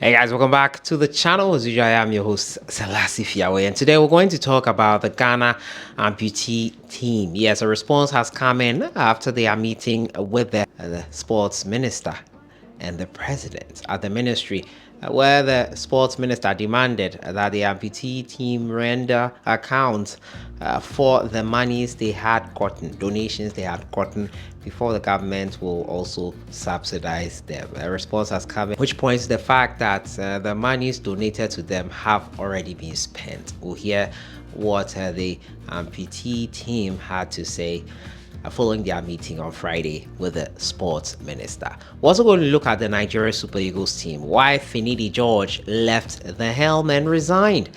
Hey guys, welcome back to the channel. As usual, I am your host, Sellssi, and today we're going to talk about the Ghana Amputee team. Yes, a response has come in after they are meeting with the sports minister and the president at the ministry, where the sports minister demanded that the amputee team render accounts for the monies they had gotten, donations they had gotten, before the government will also subsidize them. A response has come in, which points to the fact that the monies donated to them have already been spent. We'll hear what the amputee team had to say following their meeting on Friday with the sports minister. We're also going to look at the Nigeria Super Eagles team, why Finidi George left the helm and resigned.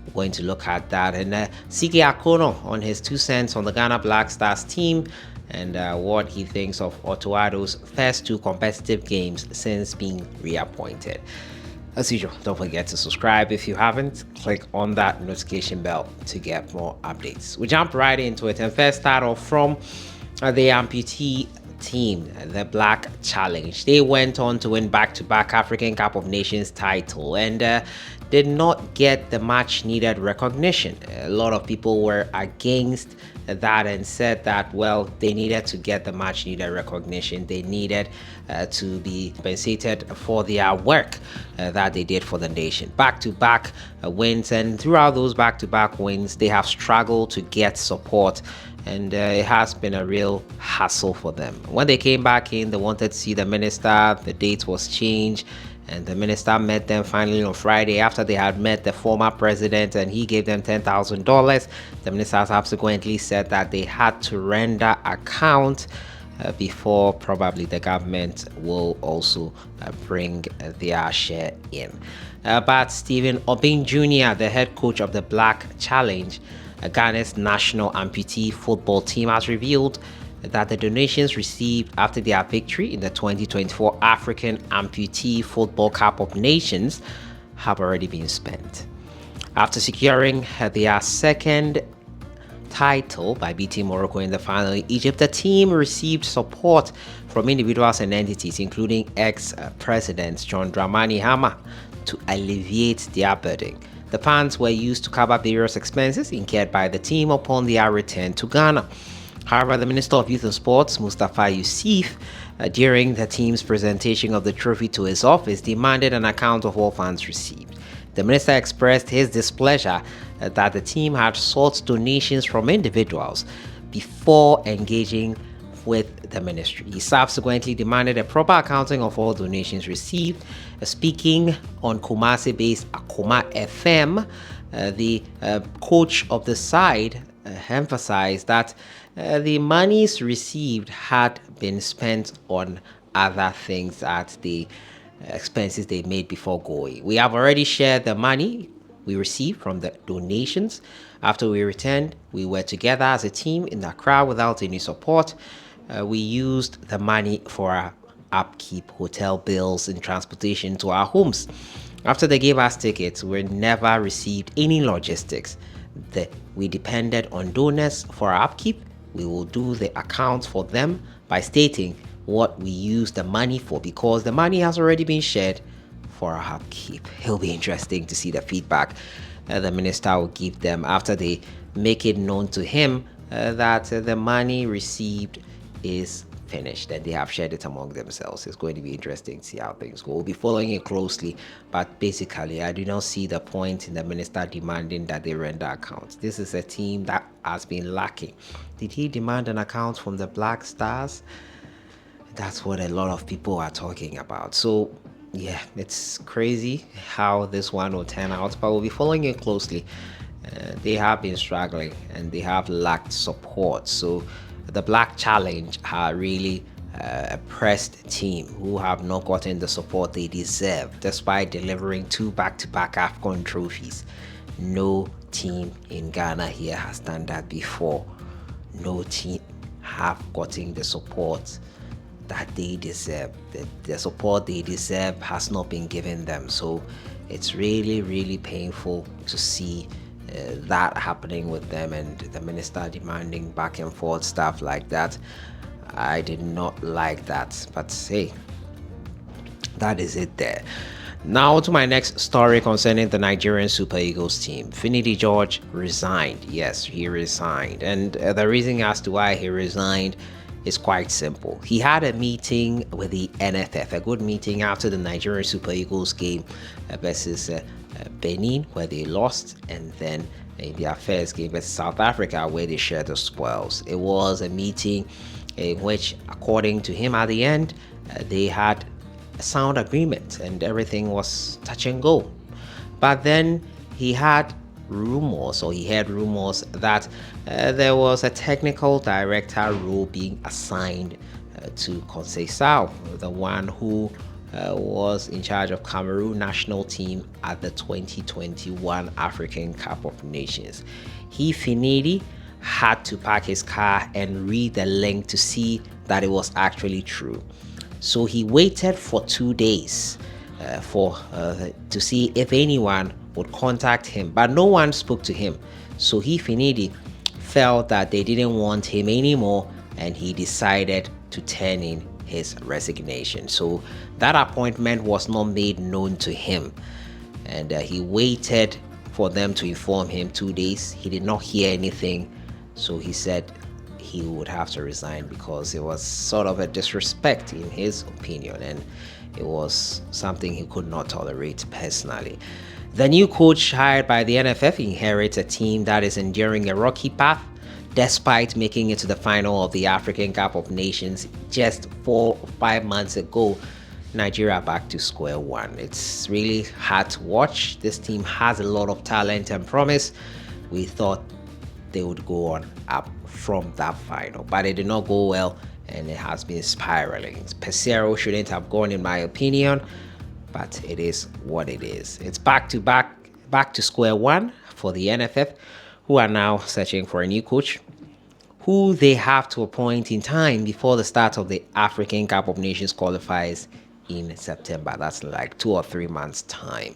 We're going to look at that, and CK Akono on his 2 cents on the Ghana Black Stars team, and what he thinks of Otto's first 2 competitive games since being reappointed. As usual, don't forget to subscribe if you haven't. Click on that notification bell to get more updates. We jump right into it and first start off from the amputee team, the Black Challenge. They went on to win back-to-back African Cup of Nations title and did not get the much needed recognition. A lot of people were against that and said that, well, they needed to get the much needed recognition. They needed to be compensated for their work that they did for the nation. Back-to-back wins, and throughout those back-to-back wins, they have struggled to get support, and it has been a real hassle for them. When they came back in, they wanted to see the minister. The date was changed, and the minister met them finally on Friday after they had met the former president, and he gave them $10,000. The minister subsequently said that they had to render account before probably the government will also bring their share in. But Stephen Obin Jr., the head coach of the Black Challenge, Ghana's national amputee football team, has revealed that the donations received after their victory in the 2024 African Amputee Football Cup of Nations have already been spent. After securing their second title by beating Morocco in the final in Egypt, the team received support from individuals and entities, including ex-president John Dramani Mahama, to alleviate their burden. The funds were used to cover various expenses incurred by the team upon their return to Ghana. However, the Minister of Youth and Sports, Mustafa Yusuf, during the team's presentation of the trophy to his office, demanded an account of all funds received. The minister expressed his displeasure that the team had sought donations from individuals before engaging with the ministry. He subsequently demanded a proper accounting of all donations received. Speaking on Kumasi-based Akoma FM, the coach of the side emphasized that the monies received had been spent on other things at the expenses they made before going. We have already shared the money we received from the donations. After we returned, we were together as a team in Accra without any support. We used the money for our upkeep, hotel bills, and transportation to our homes. After they gave us tickets, we never received any logistics. We depended on donors for our upkeep. We will do the accounts for them by stating what we use the money for, because the money has already been shared for our upkeep. It'll be interesting to see the feedback the minister will give them after they make it known to him that the money received is finished and they have shared it among themselves. It's going to be interesting to see how things go. We'll be following it closely, but basically I do not see the point in the minister demanding that they render accounts. This is a team that has been lacking. Did he demand an account from the Black Stars? That's what a lot of people are talking about. So yeah, it's crazy how this one will turn out, but we'll be following it closely. They have been struggling and they have lacked support. So the Black Challenge are really a pressed team who have not gotten the support they deserve despite delivering 2 back-to-back AFCON trophies. No team in Ghana here has done that before. No team have gotten the support that they deserve. The support they deserve has not been given them. So it's really, really painful to see that happening with them, and the minister demanding back and forth stuff like that. I did not like that, but hey, that is it there. Now to my next story concerning the Nigerian Super Eagles team. Finidi George resigned. Yes, he resigned. And the reason as to why he resigned is quite simple. He had a meeting with the NFF, a good meeting after the Nigerian Super Eagles game versus Benin, where they lost, and then in their first game versus South Africa, where they shared the spoils. It was a meeting in which, according to him at the end, they had a sound agreement and everything was touch and go. But then he had rumors, or he heard rumors that there was a technical director role being assigned to Conceição, the one who was in charge of Cameroon national team at the 2021 African Cup of Nations. He, Finidi, had to park his car and read the link to see that it was actually true. So he waited for 2 days to see if anyone would contact him, but no one spoke to him. So he, Finidi, felt that they didn't want him anymore, and he decided to turn in his resignation. So that appointment was not made known to him, and he waited for them to inform him 2 days. He did not hear anything, so he said he would have to resign because it was sort of a disrespect in his opinion, and it was something he could not tolerate personally. The new coach hired by the NFF inherits a team that is enduring a rocky path. Despite making it to the final of the African Cup of Nations just 4 or 5 months ago, Nigeria back to square one. It's really hard to watch. This team has a lot of talent and promise. We thought they would go on up from that final, but it did not go well, and it has been spiraling. Pesero shouldn't have gone, in my opinion, but it is what it is. It's back to square one for the NFF, who are now searching for a new coach, who they have to appoint in time before the start of the African Cup of Nations qualifiers in September. That's like 2 or 3 months time.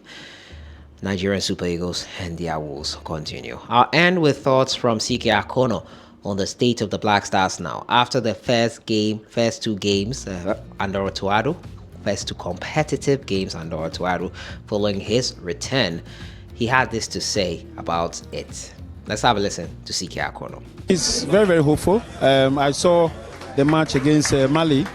Nigerian Super Eagles and their woes continue. I'll end with thoughts from CK AKONNOR on the state of the Black Stars now. After the first 2 games under Otto, first 2 competitive games under Otto, following his return, he had this to say about it. Let's have a listen to CK AKONNOR. He's very, very hopeful. I saw the match against Mali.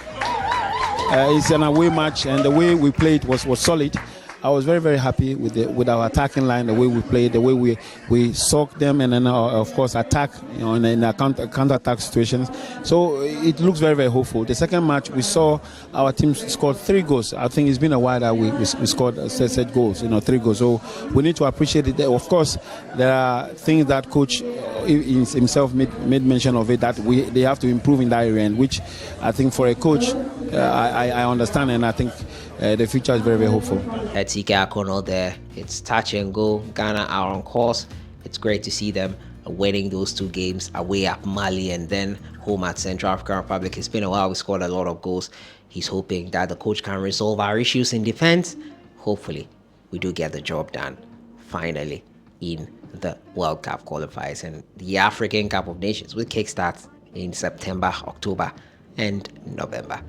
It's an away match, and the way we played was solid. I was very, very happy with our attacking line, the way we played, the way we soak them, and then of course attack, in a counter-attack situations. So it looks very, very hopeful. The second match, we saw our team scored 3 goals. I think it's been a while that we scored set goals, 3 goals. So we need to appreciate it. Of course, there are things that coach himself made mention of it, that they have to improve in that area, and which I think for a coach, I understand, and I think the future is very, very hopeful. At CK AKONNOR there, it's touch and go. Ghana are on course. It's great to see them winning those 2 games away at Mali and then home at Central African Republic. It's been a while. We scored a lot of goals. He's hoping that the coach can resolve our issues in defense. Hopefully, we do get the job done finally in the World Cup qualifiers and the African Cup of Nations, which kickstarts in September, October, and November.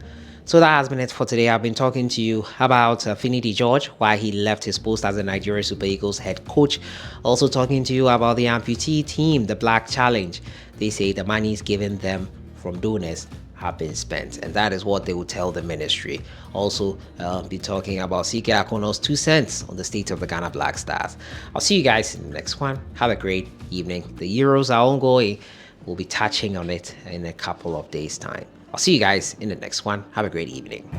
So that has been it for today. I've been talking to you about Finidi George, why he left his post as the Nigeria Super Eagles head coach. Also talking to you about the amputee team, the Black Challenge. They say the monies given them from donors have been spent, and that is what they will tell the ministry. Also be talking about CK AKONNOR'S 2 cents on the state of the Ghana Black Stars. I'll see you guys in the next one. Have a great evening. The Euros are ongoing. We'll be touching on it in a couple of days' time. I'll see you guys in the next one. Have a great evening.